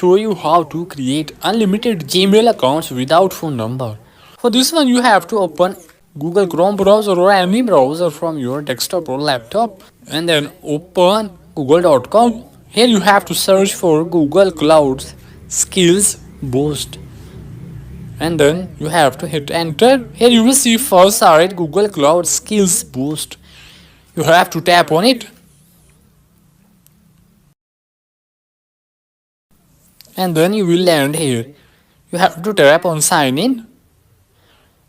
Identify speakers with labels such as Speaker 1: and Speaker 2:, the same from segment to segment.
Speaker 1: show you how to create unlimited Gmail accounts without phone number. For this one, you have to open Google Chrome browser or any browser from your desktop or laptop and then open google.com. Here you have to search for Google Cloud Skills Boost and then you have to hit enter. Here you will see first site Google Cloud Skills Boost. You have to tap on it and then you will land here. You have to tap on sign in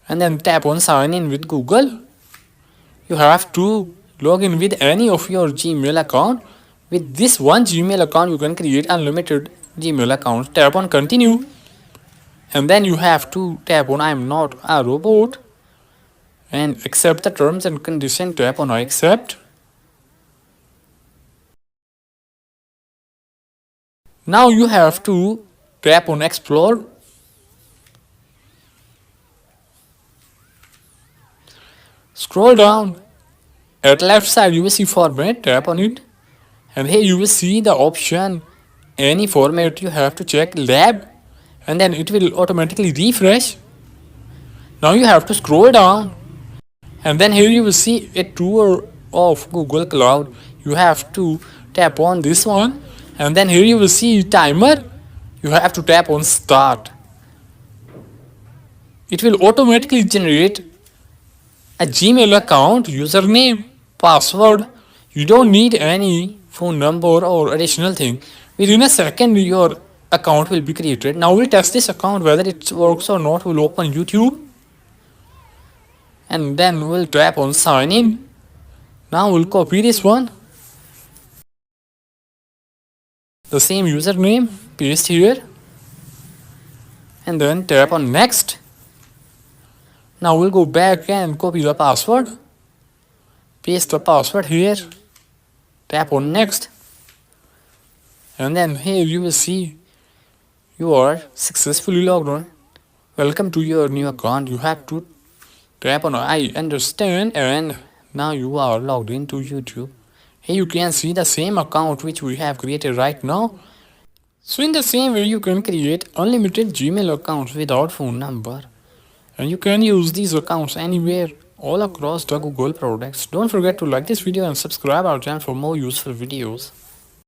Speaker 1: and then tap on sign in with Google. You have to log in with any of your Gmail account. With this one Gmail account you can create unlimited Gmail accounts. Tap on continue and then you have to tap on I am not a robot and accept the terms and conditions. Tap on I accept. Now you have to tap on explore. Scroll down. At left side you will see format. Tap on it and here you will see the option any format. You have to check lab and then it will automatically refresh. Now you have to scroll down and then here you will see a tour of Google Cloud. You have to tap on this one and then here you will see timer. You have to tap on start. It will automatically generate a Gmail account, username, password. You don't need any phone number or additional thing. Within a second your account will be created. Now we'll test this account whether it works or not. We'll open YouTube and then we'll tap on sign in. Now we'll copy this one, the same username, paste here and then tap on next. Now we'll go back and copy the password, paste the password here, tap on next and then here you will see you are successfully logged on. Welcome to your new account. You have to tap on I understand and now you are logged into YouTube. Here you can see the same account which we have created right now. So in the same way you can create unlimited Gmail accounts without phone number and you can use these accounts anywhere all across the Google products. Don't forget to like this video and subscribe our channel for more useful videos.